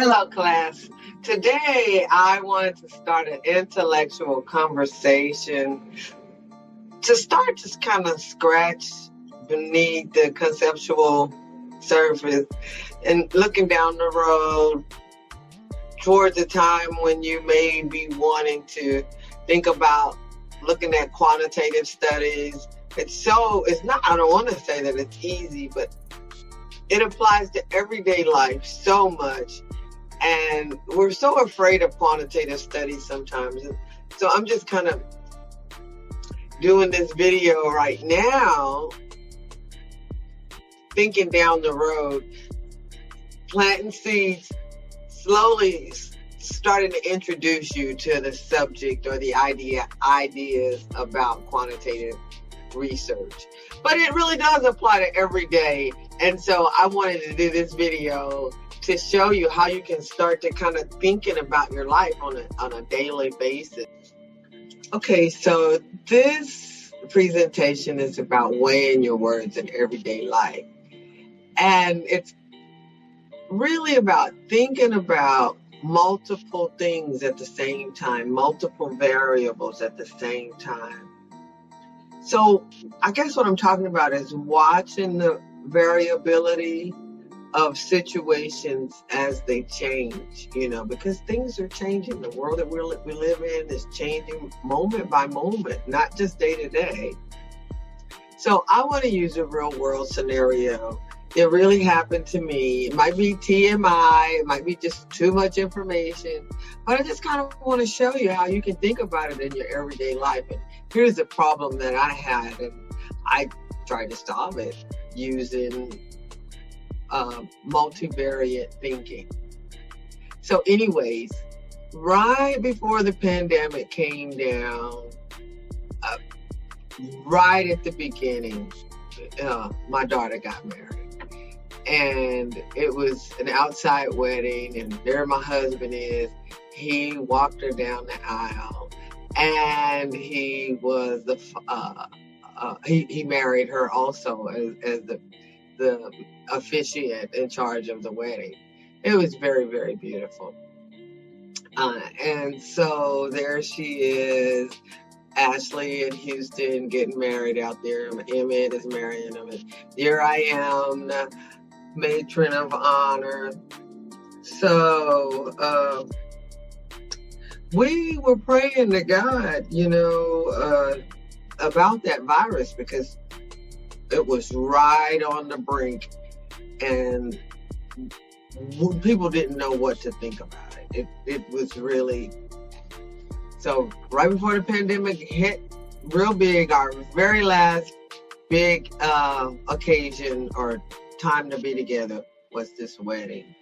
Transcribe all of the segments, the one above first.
Hello, class. Today, I wanted to start an intellectual conversation to start just kind of scratch beneath the conceptual surface and looking down the road towards the time when you may be wanting to think about looking at quantitative studies. It's not, I don't want to say that it's easy, but it applies to everyday life so much. And we're so afraid of quantitative studies sometimes. So I'm just kind of doing this video right now, thinking down the road, planting seeds, slowly starting to introduce you to the subject or the ideas about quantitative research. But it really does apply to every day. And so I wanted to do this video to show you how you can start to kind of thinking about your life on a daily basis. Okay, so this presentation is about weighing your words in everyday life. And it's really about thinking about multiple things at the same time, multiple variables at the same time. So I guess what I'm talking about is watching the variability of situations as they change, because things are changing. The world that we live in is changing moment by moment, not just day to day. So I want to use a real world scenario. It really happened to me. It might be TMI, it might be just too much information, but I just kind of want to show you how you can think about it in your everyday life. And here's the problem that I had, and I tried to solve it using multivariate thinking. So anyways, right before the pandemic came down, right at the beginning, my daughter got married. And it was an outside wedding, and there my husband is. He walked her down the aisle, and he was he married her also as the officiant in charge of the wedding. It was very, very beautiful. And so there she is, Ashley in Houston, getting married out there. Emmett is marrying him. And here I am, the matron of honor. So we were praying to God, about that virus, because it was right on the brink, and people didn't know what to think about it. It was really, so right before the pandemic hit real big, our very last big occasion or time to be together was this wedding.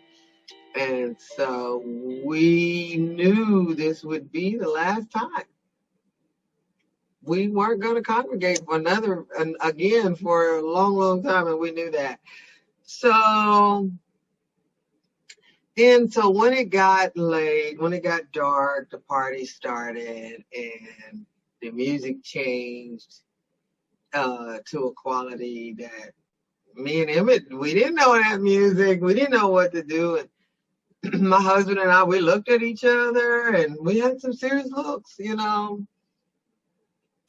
And so we knew this would be the last time. We weren't going to congregate for again for a long, long time, and we knew that. So when it got late, when it got dark, the party started, and the music changed to a quality that me and Emmett, we didn't know that music. We didn't know what to do. And my husband and I, we looked at each other, and we had some serious looks,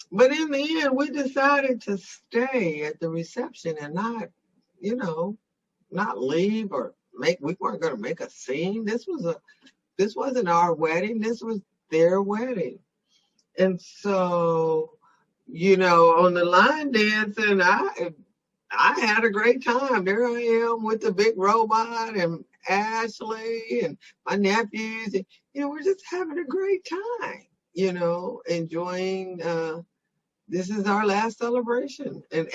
But in the end, we decided to stay at the reception and not leave or we weren't going to make a scene. This wasn't our wedding. This was their wedding. And so, on the line dancing, I had a great time. There I am with the big robot and Ashley and my nephews. And, we're just having a great time, enjoying, this is our last celebration. And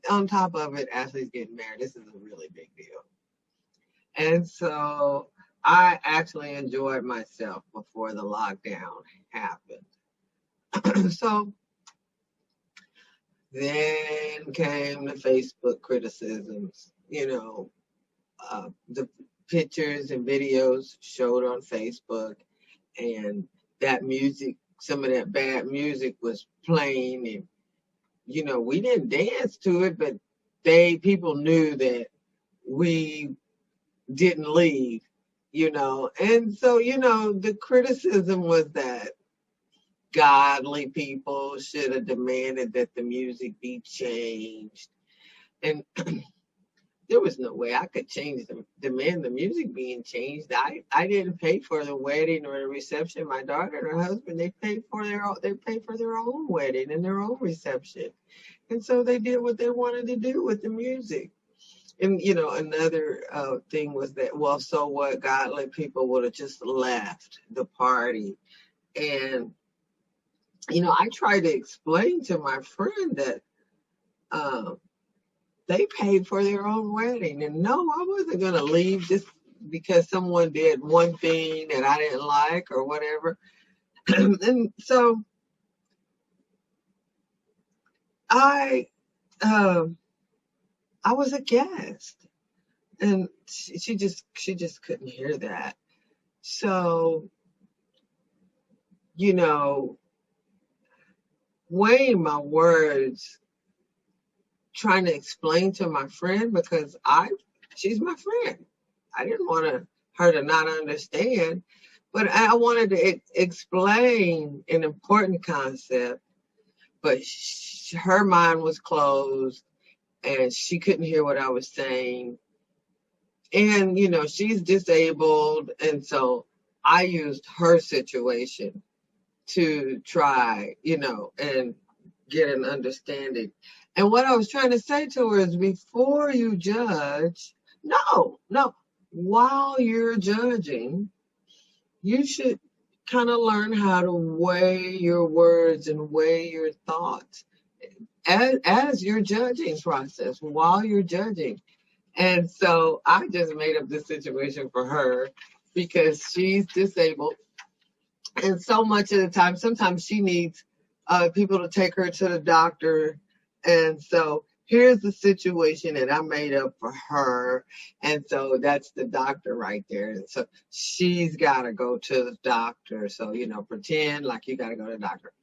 on top of it, Ashley's getting married. This is a really big deal. And so I actually enjoyed myself before the lockdown happened. So then came the Facebook criticisms. The pictures and videos showed on Facebook, and that music, some of that bad music was playing, and we didn't dance to it, but people knew that we didn't leave And so, the criticism was that godly people should have demanded that the music be changed. And there was no way I could demand the music being changed. I didn't pay for the wedding or the reception. My daughter and her husband, they paid for their own wedding and their own reception. And so they did what they wanted to do with the music. And, another thing was that, well, so what, godly people would have just left the party. And, I tried to explain to my friend that they paid for their own wedding. And no, I wasn't going to leave just because someone did one thing that I didn't like or whatever. And so I was a guest, and she just couldn't hear that. So, weighing my words, trying to explain to my friend, because she's my friend. I didn't want her to not understand, but I wanted to explain an important concept, but her mind was closed and she couldn't hear what I was saying. And, she's disabled. And so I used her situation to try, and get an understanding. And what I was trying to say to her is, before you judge, no, while you're judging, you should kind of learn how to weigh your words and weigh your thoughts as your judging process, while you're judging. And so I just made up this situation for her because she's disabled. And so much of the time, sometimes she needs people to take her to the doctor. And so here's the situation that I made up for her. And so that's the doctor right there. And so she's got to go to the doctor. So, pretend like you got to go to the doctor.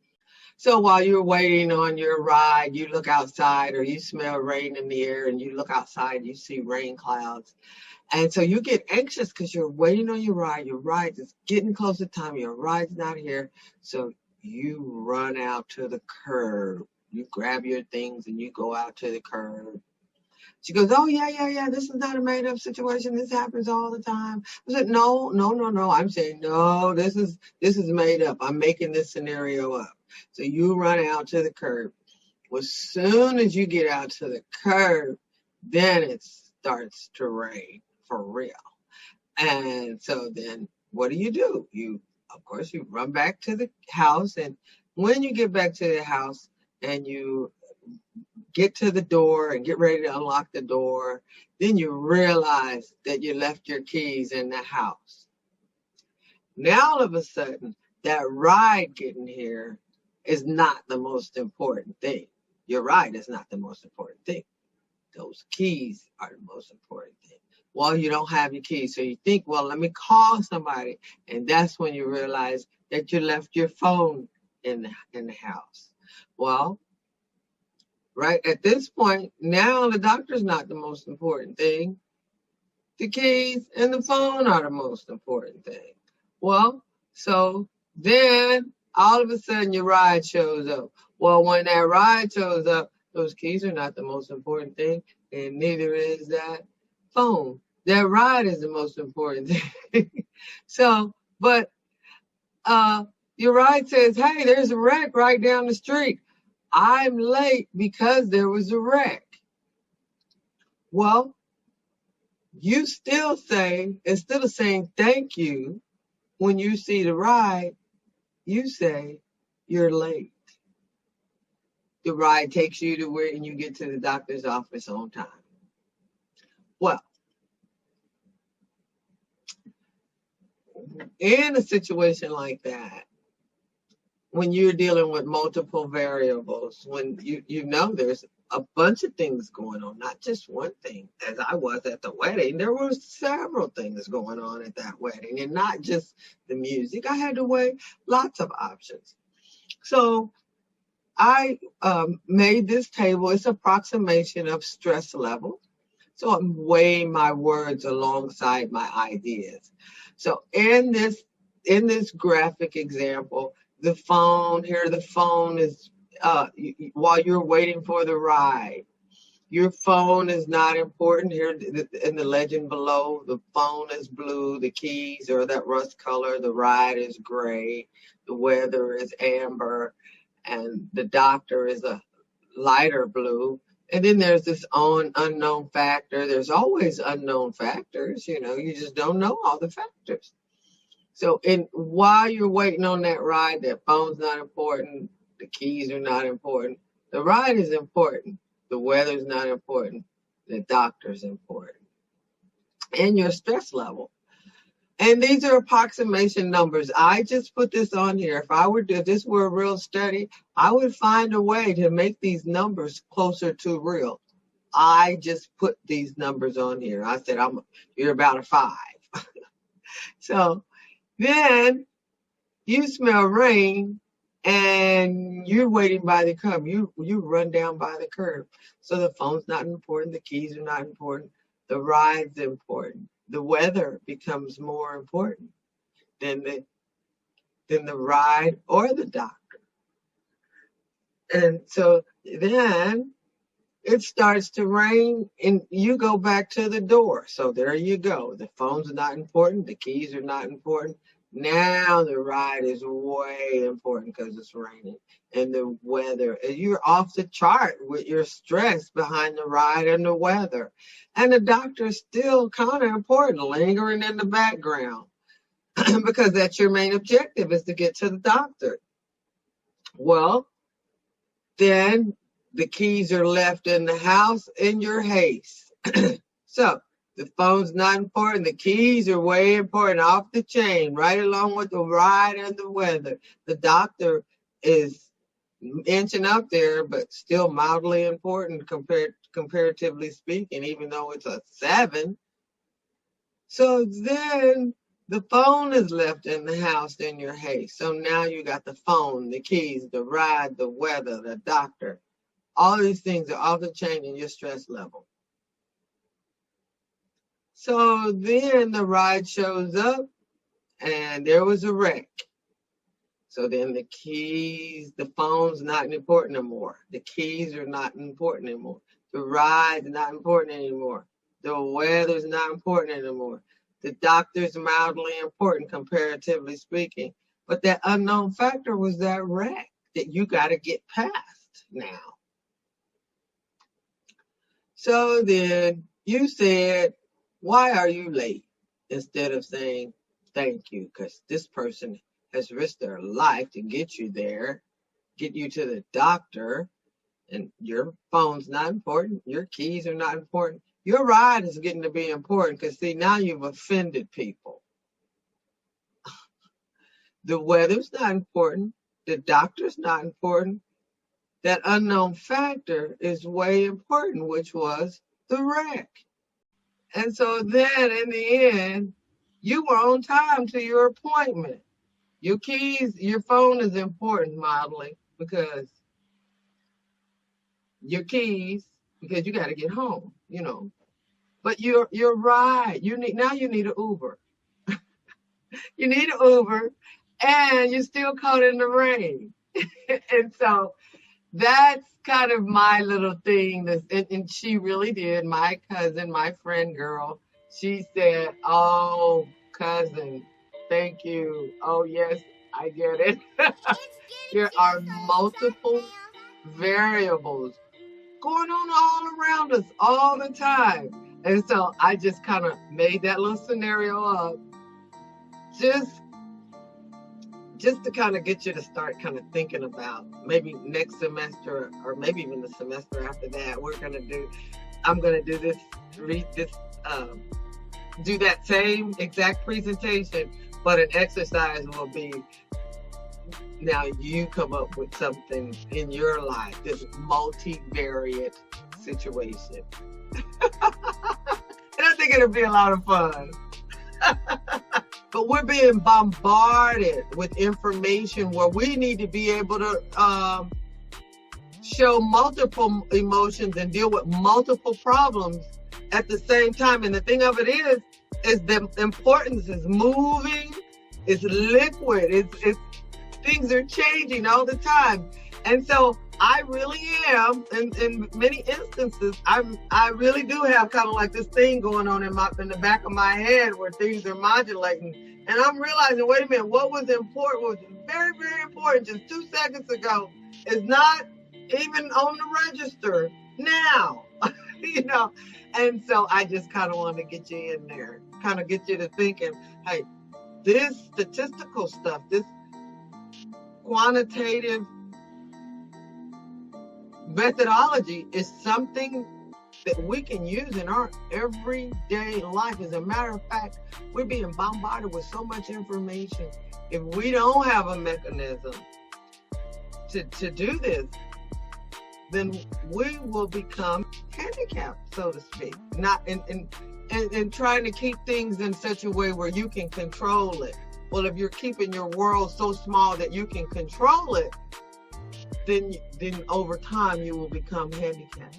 So while you're waiting on your ride, you look outside, or you smell rain in the air, and you look outside, you see rain clouds. And so you get anxious because you're waiting on your ride. Your ride is getting close to time. Your ride's not here. So you run out to the curb. You grab your things and you go out to the curb. She goes, oh, yeah. This is not a made-up situation. This happens all the time. I said, no. I'm saying, no, this is made up. I'm making this scenario up. So you run out to the curb. Well, as soon as you get out to the curb, then it starts to rain for real. And so then what do? You, of course, you run back to the house. And when you get back to the house and you get to the door and get ready to unlock the door, then you realize that you left your keys in the house. Now, all of a sudden, that ride getting here is not the most important thing. Your ride is not the most important thing. Those keys are the most important thing. Well, you don't have your keys. So you think, well, let me call somebody. And that's when you realize that you left your phone in the house. Well, right at this point, now the doctor's not the most important thing. The keys and the phone are the most important thing. Well, so then all of a sudden your ride shows up. Well, when that ride shows up, those keys are not the most important thing, and neither is that phone. That ride is the most important thing. So, but your ride says, hey, there's a wreck right down the street. I'm late because there was a wreck. Well, you still say, instead of saying thank you when you see the ride, you say you're late. The ride takes you to where, and you get to the doctor's office on time. Well, in a situation like that, when you're dealing with multiple variables, when you know there's a bunch of things going on, not just one thing. As I was at the wedding, there were several things going on at that wedding, and not just the music. I had to weigh lots of options. So I made this table. It's an approximation of stress level. So I'm weighing my words alongside my ideas. So in this graphic example, the phone is while you're waiting for the ride. Your phone is not important. Here in the legend below, the phone is blue, the keys are that rust color, the ride is gray, the weather is amber, and the doctor is a lighter blue. And then there's this unknown factor. There's always unknown factors, you just don't know all the factors. So while you're waiting on that ride, that phone's not important, the keys are not important. The ride is important. The weather's not important. The doctor's important. And your stress level. And these are approximation numbers. I just put this on here. If this were a real study, I would find a way to make these numbers closer to real. I just put these numbers on here. I said, you're about a 5. So then you smell rain and you're waiting by the curb. You run down by the curb. So the phone's not important. The keys are not important. The ride's important. The weather becomes more important than the ride or the doctor. And so then it starts to rain and you go back to the door. So there you go. The phone's not important. The keys are not important. Now the ride is way important because it's raining. And the weather, you're off the chart with your stress behind the ride and the weather. And the doctor's still kind of important, lingering in the background, because that's your main objective, is to get to the doctor. Well, then the keys are left in the house in your haste. So the phone's not important. The keys are way important, off the chain, right along with the ride and the weather. The doctor is inching up there, but still mildly important comparatively speaking, even though it's a 7. So then the phone is left in the house in your haste. So now you got the phone, the keys, the ride, the weather, the doctor. All these things are off the chain in your stress level. So then the ride shows up and there was a wreck. So then the keys, the phone's not important anymore. The keys are not important anymore. The ride's not important anymore. The weather's not important anymore. The doctor's mildly important comparatively speaking. But that unknown factor was that wreck that you got to get past now. So then you said, why are you late? Instead of saying thank you, because this person has risked their life to get you there, get you to the doctor, and your phone's not important, your keys are not important. Your ride is getting to be important because, see, now you've offended people. The weather's not important. The doctor's not important. That unknown factor is way important, which was the wreck. And so then in the end, you were on time to your appointment. Your keys, your phone is important mildly because your keys, because you got to get home, But your ride, you need an Uber. You need an Uber, and you're still caught in the rain. And so that's kind of my little thing. And she really did. My cousin, my friend girl, she said, "Oh, cousin, thank you. Oh, yes, I get it." There are multiple variables going on all around us all the time. And so I just kind of made that little scenario up just to kind of get you to start kind of thinking about maybe next semester or maybe even the semester after that, I'm going to do this, do that same exact presentation, but an exercise will be, now you come up with something in your life, this multivariate situation. And I think it'll be a lot of fun. But we're being bombarded with information where we need to be able to show multiple emotions and deal with multiple problems at the same time. And the thing of it is the importance is moving, it's liquid, it's things are changing all the time. And so I really am, in many instances, I really do have kind of like this thing going on in the back of my head where things are modulating. And I'm realizing, wait a minute, what was important, was very, very important just 2 seconds ago, is not even on the register now, you know? And so I just kind of want to get you in there, kind of get you to thinking, hey, this statistical stuff, this quantitative methodology is something that we can use in our everyday life. As a matter of fact, we're being bombarded with so much information. If we don't have a mechanism to do this, then we will become handicapped, so to speak. Not in trying to keep things in such a way where you can control it. Well, if you're keeping your world so small that you can control it, then over time you will become handicapped.